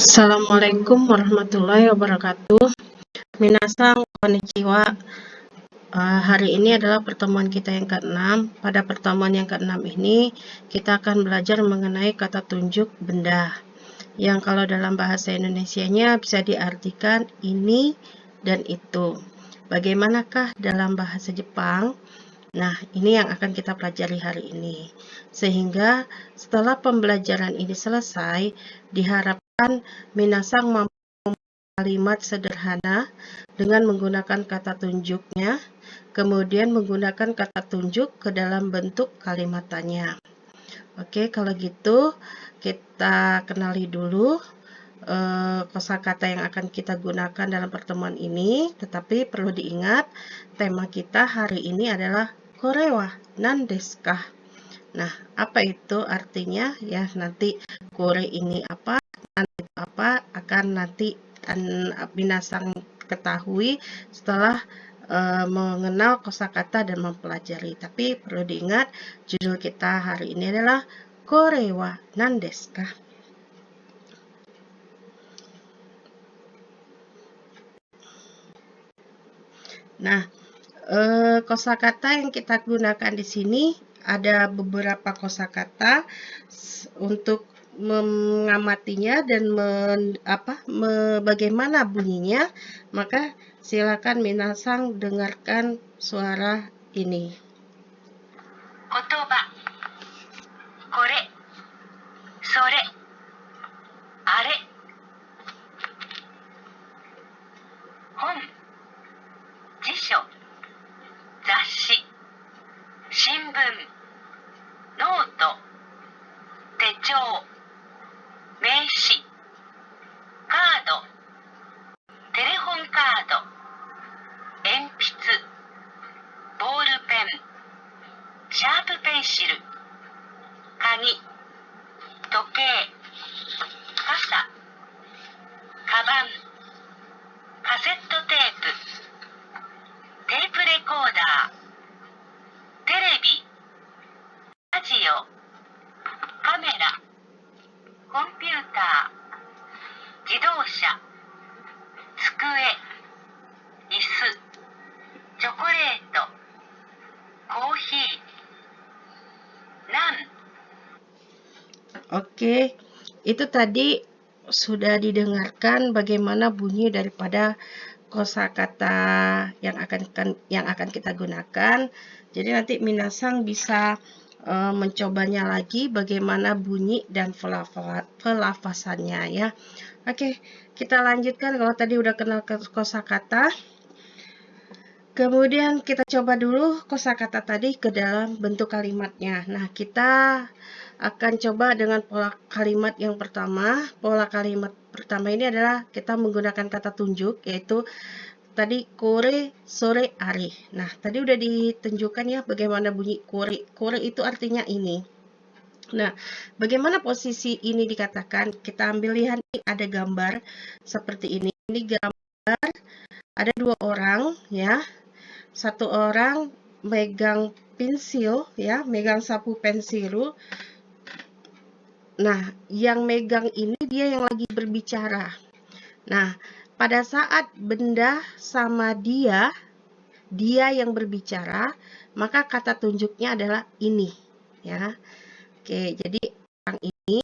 Assalamualaikum warahmatullahi wabarakatuh. Minasang konnichiwa. Hari ini adalah pertemuan kita yang ke-6. Pada pertemuan yang ke-6 ini, kita akan belajar mengenai kata tunjuk benda. Yang kalau dalam bahasa Indonesianya bisa diartikan ini dan itu. Bagaimanakah dalam bahasa Jepang? Nah, ini yang akan kita pelajari hari ini. Sehingga setelah pembelajaran ini selesai, diharapkan minasang mampu kalimat sederhana dengan menggunakan kata tunjuknya, kemudian menggunakan kata tunjuk ke dalam bentuk kalimatannya. Oke, kalau gitu kita kenali dulu kosakata yang akan kita gunakan dalam pertemuan ini. Tetapi perlu diingat, tema kita hari ini adalah Kore wa nan desu ka? Nah, apa itu artinya? Ya, nanti kore ini apa, nan itu apa, akan nanti minasang ketahui setelah mengenal kosakata dan mempelajari. Tapi perlu diingat, judul kita hari ini adalah Kore wa nan desu ka? Nah, kosakata yang kita gunakan di sini ada beberapa kosakata untuk mengamatinya dan bagaimana bunyinya. Maka silakan minasang dengarkan suara ini. Kotoba, kore, sore, are, hon, jisho, zasshi, shinbun, note, techou, meishi, kaado, telepon kaado, enpitsu, ballpen, シャープペンシル、鍵、時計、傘、カバン、カセットテープ、テープレコーダー、テレビ、ラジオ、カメラ、コンピューター、自動車、机、椅子、チョコレート、コーヒー、Oke, itu tadi sudah didengarkan bagaimana bunyi daripada kosakata yang akan kita gunakan. Jadi nanti minasang bisa mencobanya lagi bagaimana bunyi dan pelafasannya ya. Oke, kita lanjutkan. Kalau tadi udah kenal kosakata, kemudian kita coba dulu kosakata tadi ke dalam bentuk kalimatnya. Nah, kita akan coba dengan pola kalimat yang pertama. Pola kalimat pertama ini adalah kita menggunakan kata tunjuk, yaitu tadi kore, sore, are. Nah, tadi udah ditunjukkan ya bagaimana bunyi kore. Kore itu artinya ini. Nah, bagaimana posisi ini dikatakan? Kita ambil lihat nih, ada gambar seperti ini. Ini gambar ada dua orang ya. Satu orang megang pensil ya, megang sapu pensil. Nah, yang megang ini dia yang lagi berbicara. Nah, pada saat benda sama dia yang berbicara, maka kata tunjuknya adalah ini ya. Oke, jadi orang ini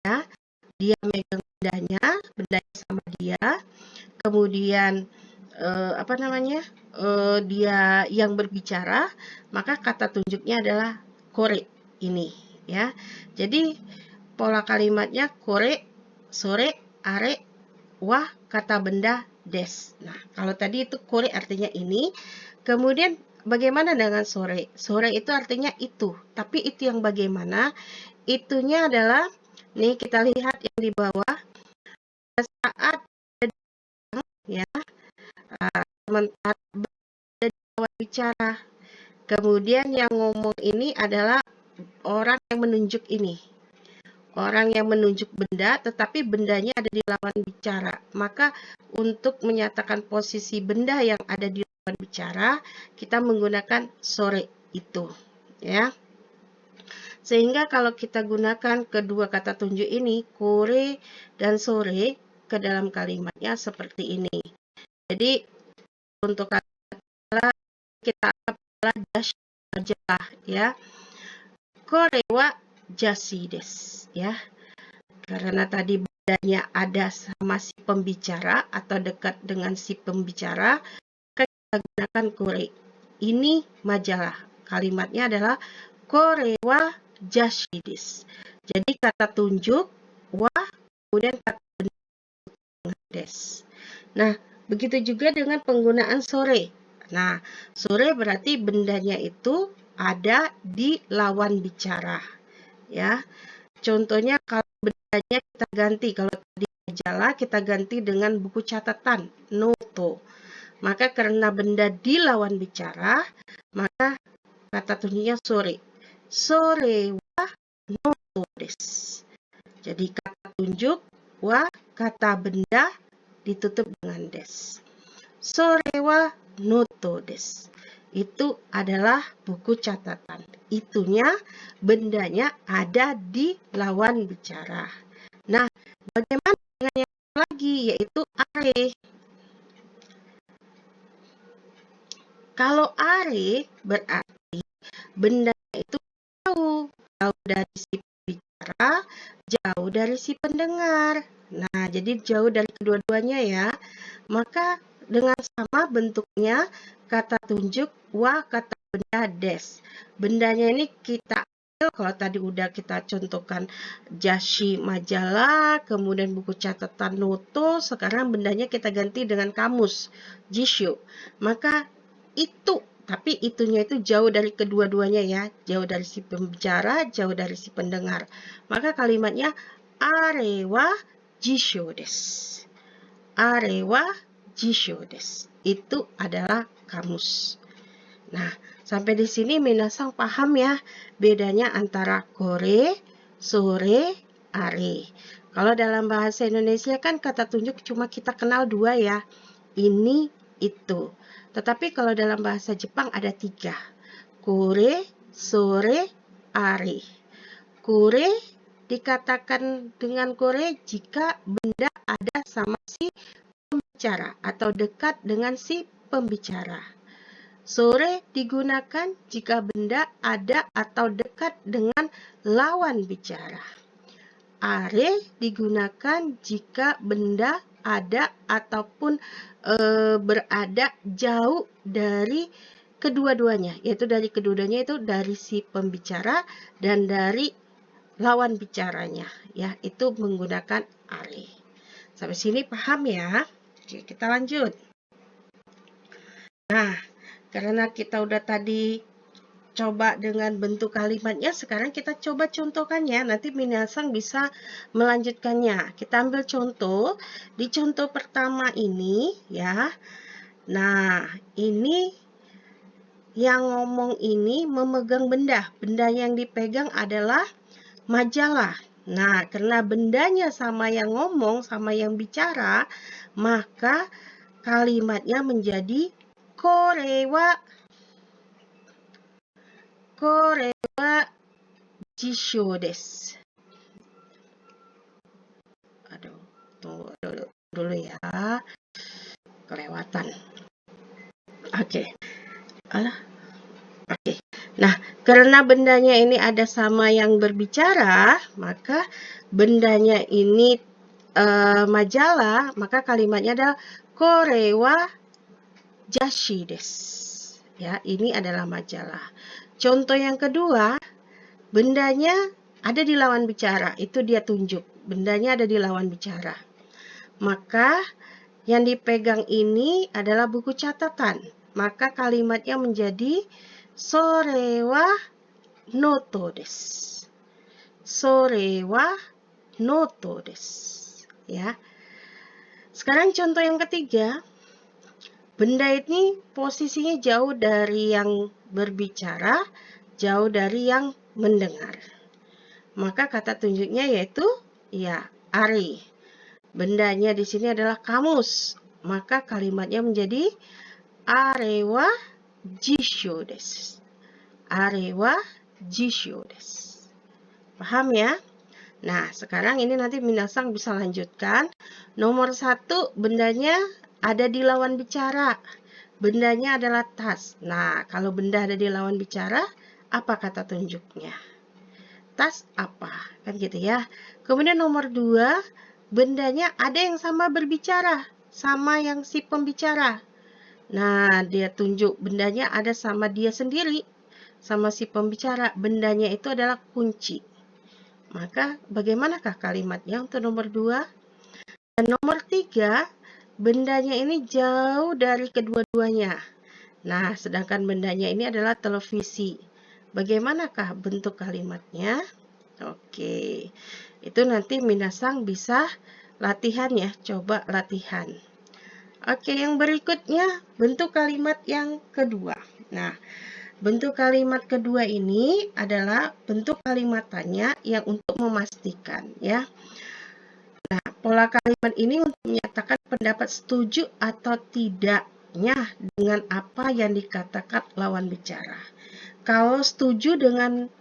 ya, dia megang bendanya sama dia. Kemudian dia yang berbicara, maka kata tunjuknya adalah kore ini ya. Jadi pola kalimatnya kore, sore, are, wa, kata benda des. Nah, kalau tadi itu kore artinya ini. Kemudian bagaimana dengan sore? Sore itu artinya itu, tapi itu yang bagaimana? Itunya adalah, nih kita lihat yang di bawah, saat ya, sementara bicara. Kemudian yang ngomong ini adalah orang yang menunjuk ini. Orang yang menunjuk benda, tetapi bendanya ada di lawan bicara. Maka untuk menyatakan posisi benda yang ada di lawan bicara, kita menggunakan sore itu. Ya. Sehingga kalau kita gunakan kedua kata tunjuk ini, kore dan sore, ke dalam kalimatnya seperti ini. Jadi untuk kata kita adalah dashi majalah ya. Kore wa jashi desu ya. Karena tadi bedanya ada sama si pembicara atau dekat dengan si pembicara, kita gunakan kore. Ini majalah. Kalimatnya adalah kore wa jashi desu. Jadi kata tunjuk wa, kemudian kata benda desu. Nah, begitu juga dengan penggunaan sore. Nah, sore berarti bendanya itu ada di lawan bicara. Ya. Contohnya kalau bendanya kita ganti, kalau tadi majalah kita ganti dengan buku catatan, noto. Maka karena benda di lawan bicara, maka kata tunjuknya sore. Sore wa noto desu. Jadi kata tunjuk wa, kata benda ditutup dengan des. Sore wa noto desu. Itu adalah buku catatan. Itunya, bendanya ada di lawan bicara. Nah, bagaimana dengan yang lagi, yaitu are. Kalau are berarti bendanya itu jauh dari si pembicara, jauh dari si pendengar. Nah, jadi jauh dari kedua-duanya ya. Maka dengan sama bentuknya kata tunjuk wa, kata benda des. Bendanya ini kita ambil, kalau tadi udah kita contohkan jashi majalah, kemudian buku catatan noto, sekarang bendanya kita ganti dengan kamus jishu. Maka itu, tapi itunya itu jauh dari kedua-duanya ya, jauh dari si pembicara, jauh dari si pendengar. Maka kalimatnya are wa jishu desu. Are wa jisho desu. Itu adalah kamus. Nah, sampai di sini minasang paham ya bedanya antara kore, sore, are. Kalau dalam bahasa Indonesia kan kata tunjuk cuma kita kenal dua ya. Ini, itu. Tetapi kalau dalam bahasa Jepang ada 3. Kore, sore, are. Kore dikatakan dengan kore jika benda ada sama si pembicara atau dekat dengan si pembicara. Sore digunakan jika benda ada atau dekat dengan lawan bicara. Are digunakan jika benda ada ataupun berada jauh dari kedua-duanya, yaitu dari kedua-duanya itu dari si pembicara dan dari lawan bicaranya, ya, itu menggunakan are. Sampai sini paham ya? Oke, kita lanjut. Nah, karena kita udah tadi coba dengan bentuk kalimatnya, sekarang kita coba contohkannya. Nanti minasang bisa melanjutkannya. Kita ambil contoh. Di contoh pertama ini, ya. Nah, ini yang ngomong ini memegang benda. Benda yang dipegang adalah majalah. Nah, karena bendanya sama yang ngomong, sama yang bicara, maka kalimatnya menjadi kore wa jisho desu. Aduh, tunggu dulu ya. Kelewatan. Oke. Oke. Nah, karena bendanya ini ada sama yang berbicara, maka bendanya ini majalah, maka kalimatnya adalah kore wa jashi desu. Ya, ini adalah majalah. Contoh yang kedua, bendanya ada di lawan bicara, itu dia tunjuk. Bendanya ada di lawan bicara. Maka yang dipegang ini adalah buku catatan. Maka kalimatnya menjadi sore wa noto desu. Sore wa noto desu. Ya. Sekarang contoh yang ketiga. Benda ini posisinya jauh dari yang berbicara, jauh dari yang mendengar. Maka kata tunjuknya yaitu ya are. Bendanya di sini adalah kamus. Maka kalimatnya menjadi are wa jisho desu. Are wa jisho desu. Paham ya? Nah, sekarang ini nanti minasang bisa lanjutkan. Nomor 1, bendanya ada di lawan bicara. Bendanya adalah tas. Nah, kalau benda ada di lawan bicara, apa kata tunjuknya? Tas apa? Kan gitu ya. Kemudian nomor 2, bendanya ada yang sama berbicara, sama yang si pembicara. Nah, dia tunjuk bendanya ada sama dia sendiri, sama si pembicara. Bendanya itu adalah kunci. Maka bagaimanakah kalimatnya untuk nomor 2? Dan nomor 3, bendanya ini jauh dari kedua-duanya. Nah, sedangkan bendanya ini adalah televisi. Bagaimanakah bentuk kalimatnya? Oke, itu nanti minasang bisa latihan ya, coba latihan. Oke, yang berikutnya bentuk kalimat yang kedua. Nah, bentuk kalimat kedua ini adalah bentuk kalimat tanya yang untuk memastikan ya. Nah, pola kalimat ini untuk menyatakan pendapat setuju atau tidaknya dengan apa yang dikatakan lawan bicara. Kalau setuju dengan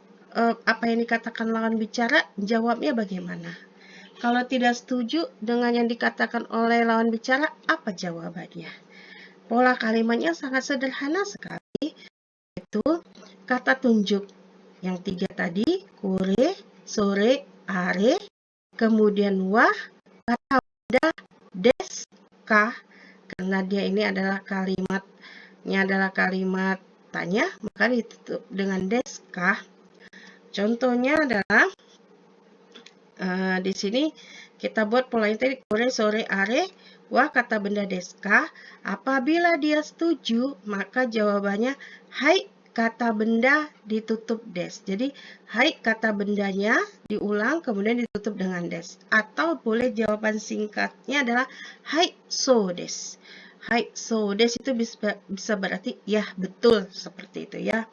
apa yang dikatakan lawan bicara, jawabnya bagaimana? Kalau tidak setuju dengan yang dikatakan oleh lawan bicara, apa jawabannya? Pola kalimatnya sangat sederhana sekali, yaitu kata tunjuk yang 3 tadi, kure, sore, are, kemudian wah, kata benda, des, kah, karena dia ini adalah kalimat tanya, maka ditutup dengan des, kah. Contohnya adalah di sini kita buat polanya tadi kore, sore, are, wah kata benda deska. Apabila dia setuju, maka jawabannya hai kata benda ditutup des. Jadi hai kata bendanya diulang kemudian ditutup dengan des. Atau boleh jawaban singkatnya adalah hai so des. Hai so des itu bisa berarti ya betul seperti itu ya.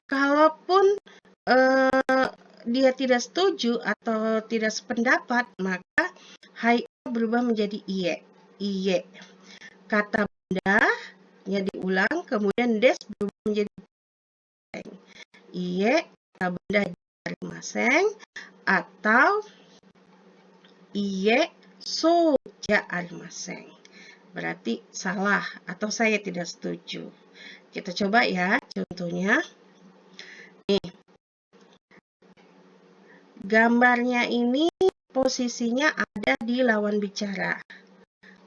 Kalaupun dia tidak setuju atau tidak sependapat, maka hai berubah menjadi iye. Iye. Kata bendanya diulang, kemudian des berubah menjadi maseng. Iye, kata benda jari maseng, atau iye so jari maseng. Berarti salah atau saya tidak setuju. Kita coba ya contohnya. Nih, gambarnya ini posisinya ada di lawan bicara.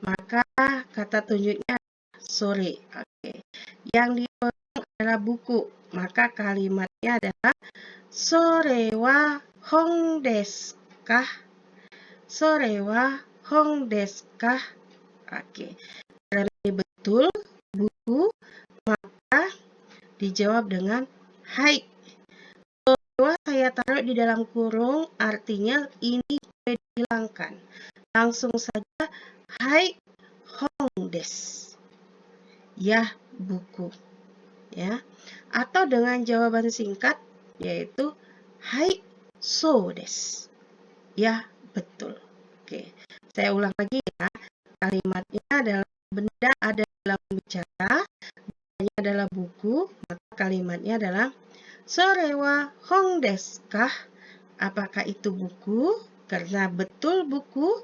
Maka kata tunjuknya sore. Oke. Yang dipotong adalah buku. Maka kalimatnya adalah sore wa hong desu ka? Sore wa hong desu ka? Oke. Karena ini betul buku, maka dijawab dengan hai. Saya taruh di dalam kurung, artinya ini boleh dihilangkan. Langsung saja, hai hong des. Ya, buku. Ya. Atau dengan jawaban singkat, yaitu hai so des. Ya, betul. Oke, saya ulang lagi ya. Kalimatnya adalah benda ada dalam bicara, bendanya adalah buku, maka kalimatnya adalah sore wa hong desu ka? Apakah itu buku? Karena betul buku,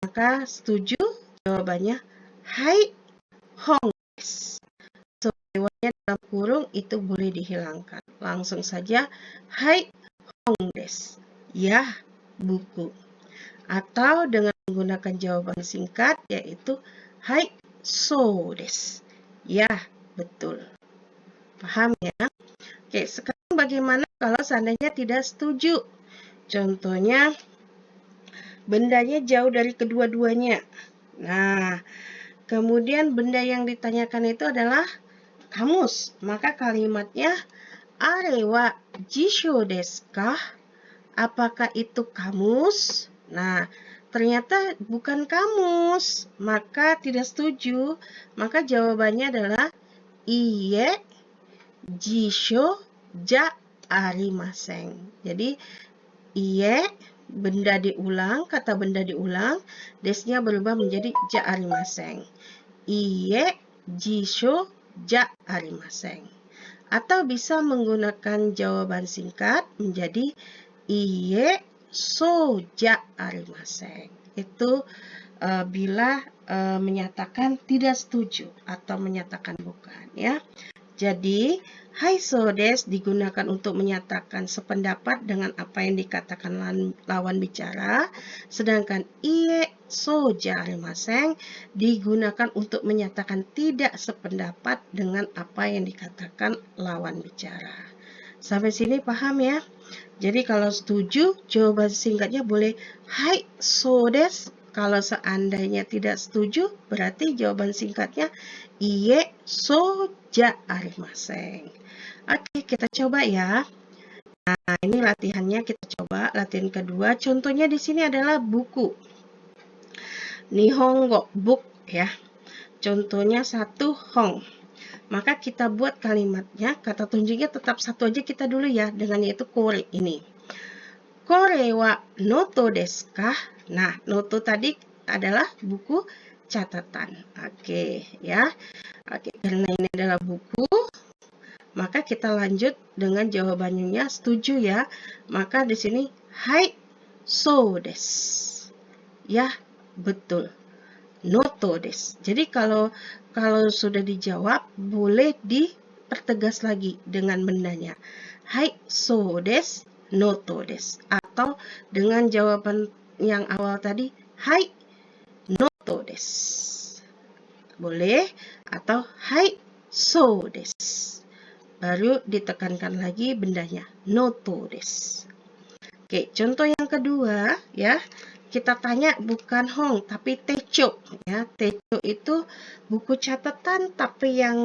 maka setuju jawabannya hai hong desu. Sorewanya dalam kurung itu boleh dihilangkan. Langsung saja hai hong desu. Ya, buku. Atau dengan menggunakan jawaban singkat yaitu hai so desu. Ya, betul. Paham ya? Oke, sekarang bagaimana kalau seandainya tidak setuju? Contohnya, bendanya jauh dari kedua-duanya. Nah, kemudian benda yang ditanyakan itu adalah kamus. Maka kalimatnya, are wa jisho desu ka? Apakah itu kamus? Nah, ternyata bukan kamus. Maka tidak setuju. Maka jawabannya adalah iye jisho ja arimasen. Jadi iye benda diulang, kata benda diulang, desnya berubah menjadi ja arimasen. Iye jisho ja arimasen. Atau bisa menggunakan jawaban singkat menjadi iie soja arimasen. Itu bila menyatakan tidak setuju atau menyatakan bukan, ya. Jadi, hai so desu digunakan untuk menyatakan sependapat dengan apa yang dikatakan lawan bicara, sedangkan iie soja arimasen digunakan untuk menyatakan tidak sependapat dengan apa yang dikatakan lawan bicara. Sampai sini paham ya? Jadi kalau setuju, jawaban singkatnya boleh hai so desu. Kalau seandainya tidak setuju, berarti jawaban singkatnya iie soja arimasen. Oke, kita coba ya. Nah, ini latihannya kita coba. Latihan kedua, contohnya di sini adalah buku. Nihongo, book ya. Contohnya 1 hong. Maka kita buat kalimatnya, kata tunjuknya tetap satu aja kita dulu ya, dengan yaitu kore ini. Kore wa noto desu ka? Nah, noto tadi adalah buku catatan. Oke, ya. Oke, karena ini adalah buku, maka kita lanjut dengan jawabannya setuju ya. Maka di sini hai so desu. Ya, betul. Noto desu. Jadi kalau sudah dijawab, boleh dipertegas lagi dengan bendanya. Hai so desu, noto desu. Atau dengan jawaban yang awal tadi, hai noto desu. Boleh. Atau hai so desu. Baru ditekankan lagi bendanya, noto desu. Oke, contoh yang kedua ya. Kita tanya bukan hong tapi techo ya. Techo itu buku catatan tapi yang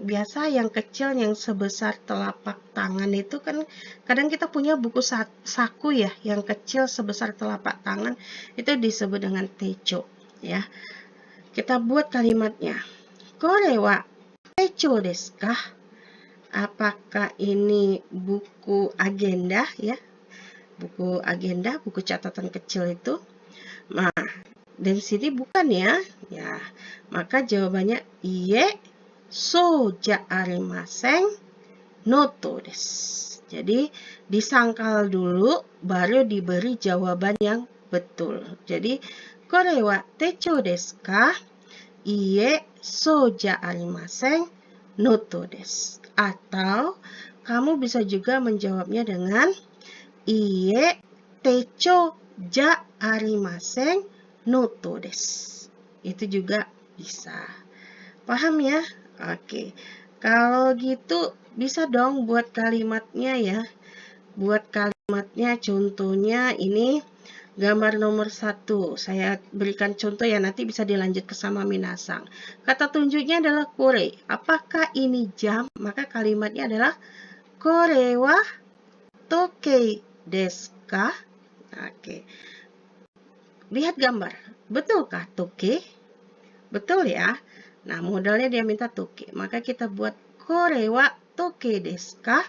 biasa, yang kecil, yang sebesar telapak tangan itu kan kadang kita punya buku saku ya, yang kecil sebesar telapak tangan itu disebut dengan techo ya. Kita buat kalimatnya. Kore wa techo desu ka? Apakah ini buku agenda ya? Buku agenda, buku catatan kecil itu. Nah, dari sini bukan ya. Ya, maka jawabannya iie soja arimasen noto desu. Jadi disangkal dulu baru diberi jawaban yang betul. Jadi kore wa techo desu ka? Iie soja arimasen noto desu. Atau kamu bisa juga menjawabnya dengan iie techo ja arimasen noto desu. Itu juga bisa. Paham ya? Oke. Kalau gitu bisa dong buat kalimatnya ya. Buat kalimatnya contohnya ini gambar nomor 1. Saya berikan contoh ya, nanti bisa dilanjut ke sama minasang. Kata tunjuknya adalah kore. Apakah ini jam? Maka kalimatnya adalah kore wa tokei desu ka? Oke. Lihat gambar. Betulkah toke? Betul ya. Nah, modalnya dia minta toke. Maka kita buat kore wa toke desu ka?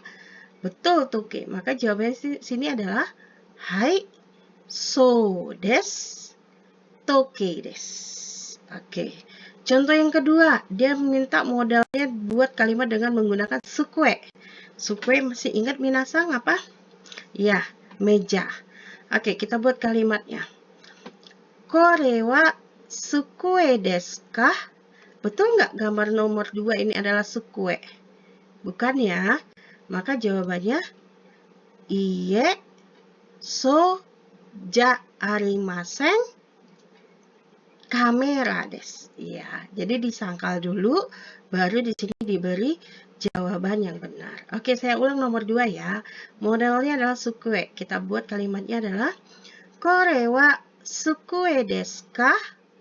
Betul toke. Maka jawabannya sini adalah hai so desu toke desu. Oke. Contoh yang kedua, dia meminta modalnya buat kalimat dengan menggunakan sukue. Sukue masih ingat minasang apa? Ya, meja. Oke, kita buat kalimatnya. Kore wa sukue desu ka? Betul nggak gambar nomor 2 ini adalah sukue? Bukan ya? Maka jawabannya iie soja arimasen kamera desu. Iya, jadi disangkal dulu, baru di sini diberi jawaban yang benar. Oke, saya ulang nomor 2 ya. Modelnya adalah sukue. Kita buat kalimatnya adalah kore wa sukue desu ka?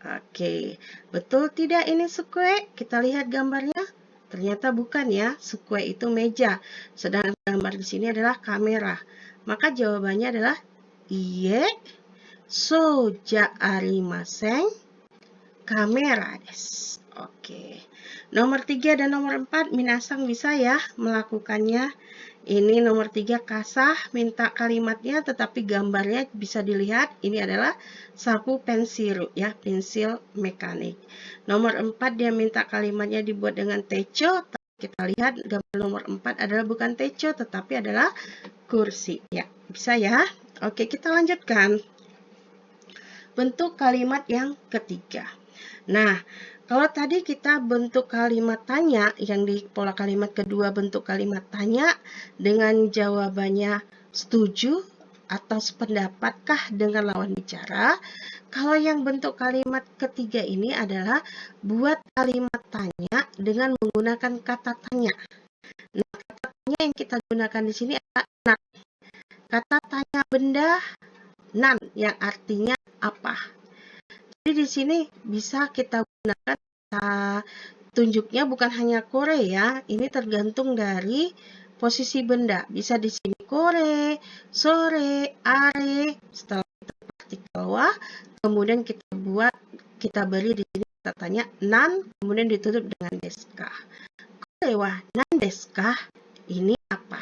Oke, betul tidak ini sukue? Kita lihat gambarnya. Ternyata bukan ya, sukue itu meja. Sedangkan gambar di sini adalah kamera. Maka jawabannya adalah iie soja arimasen kamera desu. Oke. Nomor 3 dan nomor 4 minasang bisa ya melakukannya. Ini nomor 3 kasah, minta kalimatnya tetapi gambarnya bisa dilihat. Ini adalah saku pensil ya, pensil mekanik. Nomor 4 dia minta kalimatnya dibuat dengan techo. Kita lihat gambar nomor 4 adalah bukan techo tetapi adalah kursi. Ya, bisa ya. Oke, kita lanjutkan. Bentuk kalimat yang ketiga. Nah, kalau tadi kita bentuk kalimat tanya, yang di pola kalimat kedua bentuk kalimat tanya dengan jawabannya setuju atau sependapatkah dengan lawan bicara. Kalau yang bentuk kalimat ketiga ini adalah buat kalimat tanya dengan menggunakan kata tanya. Nah, kata tanya yang kita gunakan di sini adalah nan. Kata tanya benda nan yang artinya apa. Jadi di sini bisa kita gunakan tunjuknya bukan hanya kore ya. Ini tergantung dari posisi benda. Bisa di sini kore, sore, are. Setelah itu partikel wa, kemudian kita beri di sini kata tanya nan, kemudian ditutup dengan deska. Kore wa nan deska? Ini apa?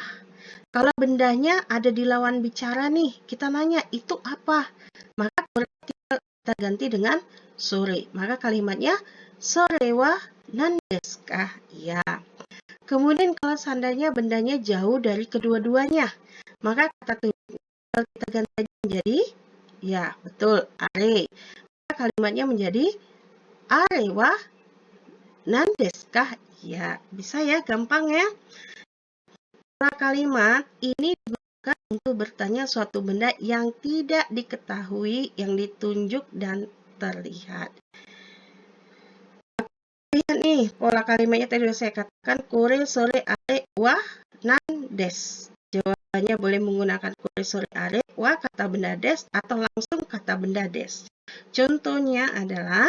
Kalau bendanya ada di lawan bicara nih, kita nanya itu apa? Maka kita ganti dengan sore. Maka kalimatnya sore wa nan desu ka? Ya. Kemudian kalau seandainya bendanya jauh dari kedua-duanya, maka kata tunjuk kita ganti menjadi ya, betul, are. Maka kalimatnya menjadi are wa nan desu ka? Ya, bisa ya, gampang ya. Pola kalimat ini digunakan untuk bertanya suatu benda yang tidak diketahui, yang ditunjuk dan terlihat. Lihat nih, pola kalimatnya tadi sudah saya katakan, kore, sore, are, wa, nan, des. Jawabannya boleh menggunakan kore, sore, are, wa, kata benda des, atau langsung kata benda des. Contohnya adalah,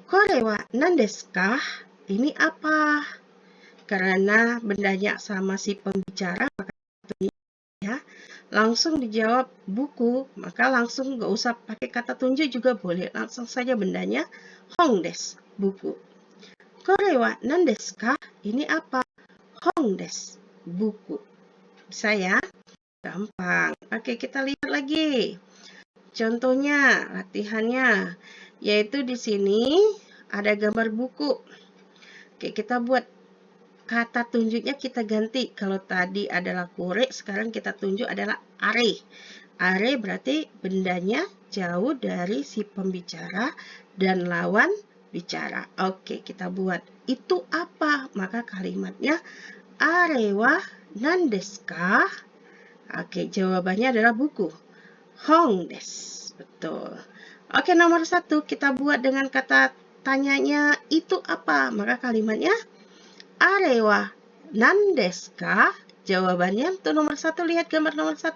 kore wa nan desu ka? Ini apa? Karena bendanya sama si pembicara, maka ya, langsung dijawab buku, maka langsung nggak usah pakai kata tunjuk juga boleh, langsung saja bendanya hong des, buku. Kore wa nan desu ka? Ini apa? Hong des, buku. Bisa ya? Gampang. Oke, kita lihat lagi. Contohnya, latihannya, yaitu di sini ada gambar buku. Oke, kita buat kata tunjuknya kita ganti. Kalau tadi adalah kore, sekarang kita tunjuk adalah are. Are berarti bendanya jauh dari si pembicara dan lawan bicara. Oke, kita buat. Itu apa? Maka kalimatnya are wa nan desu ka? Oke, jawabannya adalah buku. Hong desu. Betul. Oke, nomor 1 kita buat dengan kata tanyanya itu apa? Maka kalimatnya are wa nan desu ka? Jawabannya untuk nomor 1, lihat gambar nomor 1.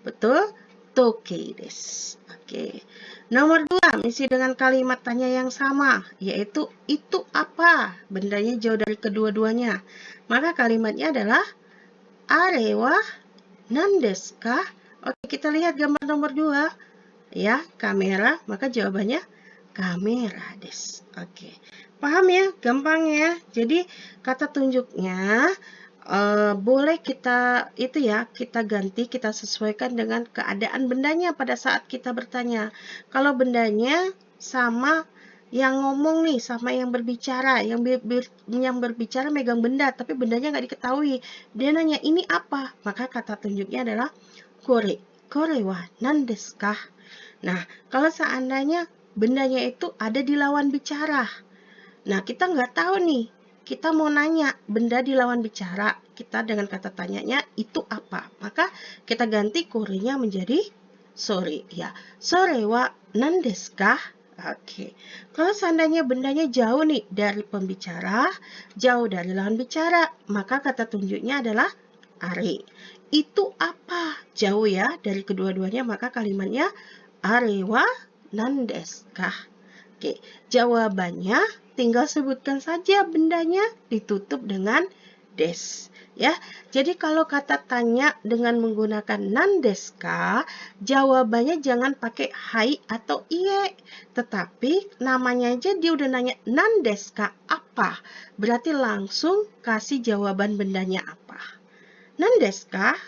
Betul, toke desu. Oke. Nomor 2, misi dengan kalimat tanya yang sama, yaitu itu apa? Bendanya jauh dari kedua-duanya. Maka kalimatnya adalah are wa nan desu ka? Oke, kita lihat gambar nomor 2. Ya, kamera, maka jawabannya kamera desu. Oke. Paham ya? Gampang ya. Jadi kata tunjuknya boleh kita kita ganti, kita sesuaikan dengan keadaan bendanya pada saat kita bertanya. Kalau bendanya sama yang ngomong nih, sama yang berbicara, yang berbicara megang benda, tapi bendanya nggak diketahui. Dia nanya, ini apa? Maka kata tunjuknya adalah kore. Kore wa nan desu ka? Nah, kalau seandainya bendanya itu ada di lawan bicara. Nah, kita nggak tahu nih. Kita mau nanya benda di lawan bicara. Kita dengan kata tanyanya itu apa? Maka kita ganti korenya menjadi sore. Ya, sore wa nan desu ka? Oke. Kalau seandainya bendanya jauh nih dari pembicara, jauh dari lawan bicara, maka kata tunjuknya adalah are. Itu apa? Jauh ya dari kedua-duanya, maka kalimatnya are wa nan desu ka? Oke, jawabannya tinggal sebutkan saja bendanya ditutup dengan des. Ya, jadi kalau kata tanya dengan menggunakan nan desu ka, jawabannya jangan pakai hai atau iye, tetapi namanya aja dia udah nanya nan desu ka apa, berarti langsung kasih jawaban bendanya apa. Nan desu ka?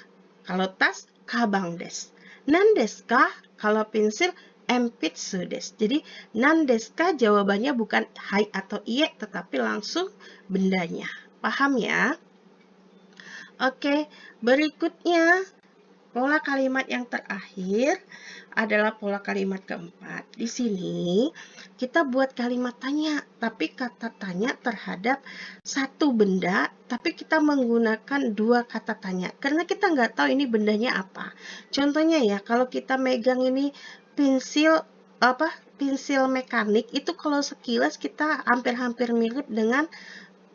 Kalau tas, kabang desu. Nan desu ka? Kalau pensil, enpitsu desu. Jadi, nan desu ka jawabannya bukan hai atau iye, tetapi langsung bendanya. Paham ya? Oke, berikutnya pola kalimat yang terakhir adalah pola kalimat keempat. Di sini kita buat kalimat tanya, tapi kata tanya terhadap satu benda, tapi kita menggunakan dua kata tanya. Karena kita nggak tahu ini bendanya apa. Contohnya ya, kalau kita megang ini pensil pensil mekanik, itu kalau sekilas kita hampir-hampir mirip dengan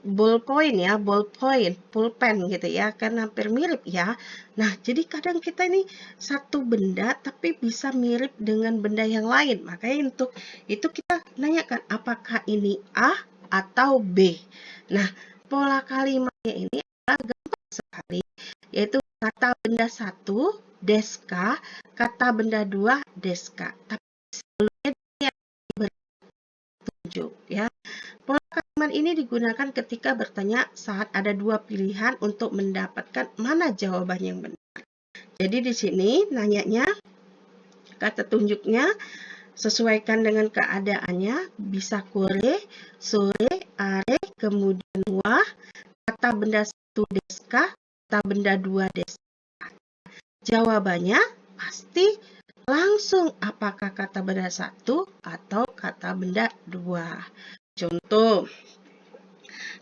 ballpoint ya, ballpoint, pulpen gitu ya, kan hampir mirip ya. Nah, jadi kadang kita ini satu benda tapi bisa mirip dengan benda yang lain. Makanya untuk itu kita nanyakan apakah ini A atau B. Nah, pola kalimatnya ini adalah gampang sekali, yaitu kata benda satu, deska, kata benda dua, deska. Tapi sebelumnya dia bertunjuk ya. Pola kalimat ini digunakan ketika bertanya saat ada dua pilihan untuk mendapatkan mana jawaban yang benar. Jadi di sini nanyanya, kata tunjuknya sesuaikan dengan keadaannya, bisa kore, sore, are, kemudian wah, kata benda satu deska, kata benda dua deska. Jawabannya pasti langsung apakah kata benda satu atau kata benda dua. Contoh,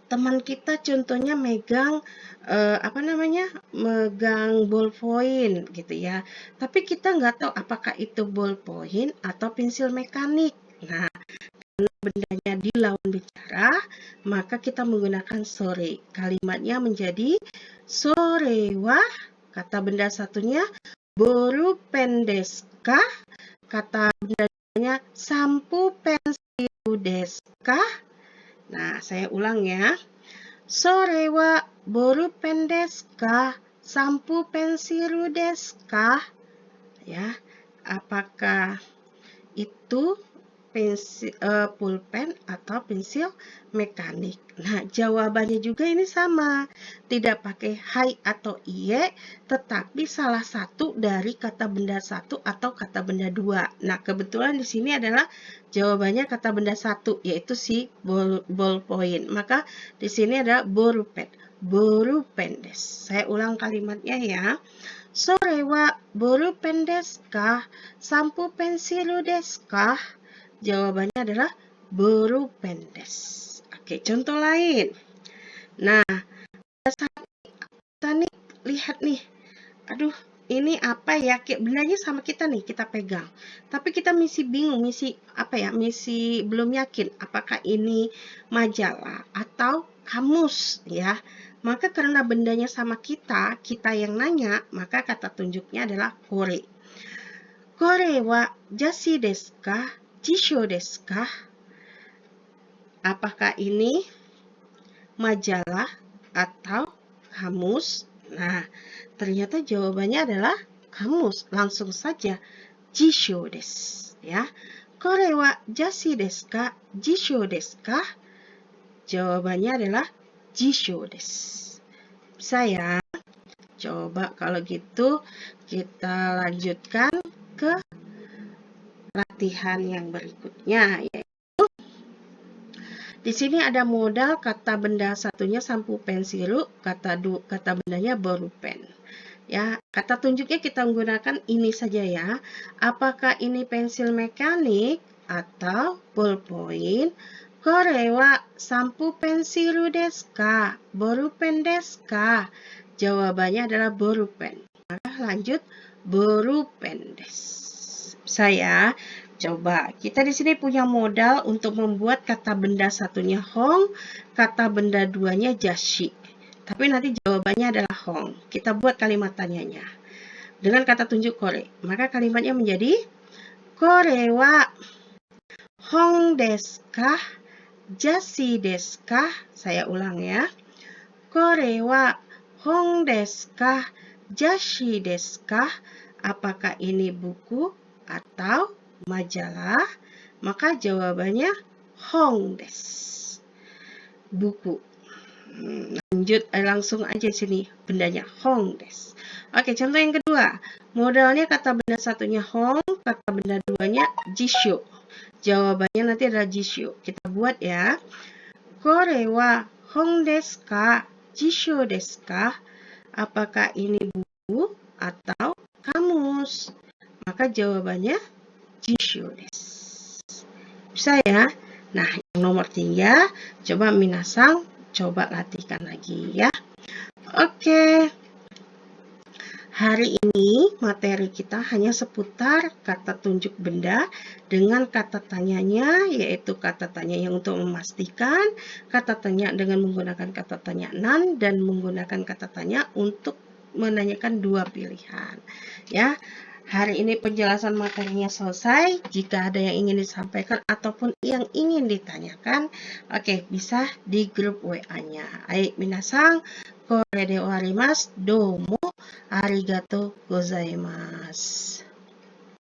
teman kita contohnya megang megang ballpoint gitu ya, tapi kita nggak tahu apakah itu ballpoint atau pensil mekanik. Nah, karena bendanya di lawan bicara, maka kita menggunakan sore. Kalimatnya menjadi sore wa, kata benda satunya borupen desu ka, kata bendanya sampu pensil desu ka. Nah, saya ulang ya. Sore wa borupen desu ka? Sampu pensiru desu ka? Ya, apakah itu pulpen atau pensil mekanik? Nah, jawabannya juga ini sama. Tidak pakai hai atau iye, tetapi salah satu dari kata benda satu atau kata benda dua. Nah, kebetulan di sini adalah jawabannya kata benda satu, yaitu si ballpoint. Maka di sini ada borupen. Borupen desu. Saya ulang kalimatnya ya. Sore wa borupen desu ka? Sampu pensilu desu ka? Jawabannya adalah borupen desu. Oke, contoh lain. Nah, kita nih lihat nih. Aduh, ini apa ya? Kayak bendanya sama kita nih, kita pegang. Tapi kita masih bingung, masih belum yakin apakah ini majalah atau kamus ya. Maka karena bendanya sama kita yang nanya, maka kata tunjuknya adalah kore. Kore wa jasi desu ka? Jisho desu ka? Apakah ini majalah atau kamus? Nah, ternyata jawabannya adalah kamus. Langsung saja jisho desu ya. Kore wa jasi desu ka? Jisho desu ka? Jawabannya adalah jisho desu. Bisa ya? Coba kalau gitu kita lanjutkan ke latihan yang berikutnya, yaitu di sini ada modal kata benda satunya sampu pensilu, kata bendanya borupen. Ya, kata tunjuknya kita menggunakan ini saja ya. Apakah ini pensil mekanik atau ballpoint? Kore wa sampu pensilu desu ka? Borupen desu ka? Jawabannya adalah borupen. Maka lanjut borupen desu. Saya coba, kita di sini punya modal untuk membuat kata benda satunya hong, kata benda duanya jashi. Tapi nanti jawabannya adalah hong. Kita buat kalimat tanyanya dengan kata tunjuk kore. Maka kalimatnya menjadi kore wa hong desu ka? Jashi desu ka? Saya ulang ya. Kore wa hong desu ka? Jashi desu ka? Apakah ini buku atau majalah? Maka jawabannya hong desu. Buku. Lanjut langsung aja sini bendanya hong desu. Oke, contoh yang kedua. Modalnya kata benda satunya hong, kata benda duanya jisho. Jawabannya nanti adalah jisho. Kita buat ya. Kore wa hong desu ka? Jisho desu ka? Apakah ini buku atau kamus. Maka jawabannya jinshu desu. Bisa ya? Nah, yang nomor 3, coba minasang, coba latihkan lagi ya. Oke. Hari ini materi kita hanya seputar kata tunjuk benda dengan kata tanyanya, yaitu kata tanya yang untuk memastikan, kata tanya dengan menggunakan kata tanya nan, dan menggunakan kata tanya untuk menanyakan dua pilihan. Ya, hari ini penjelasan materinya selesai. Jika ada yang ingin disampaikan ataupun yang ingin ditanyakan, oke, bisa di grup WA-nya. Ai, minasang, kore de owarimasu. Domo arigatou gozaimasu.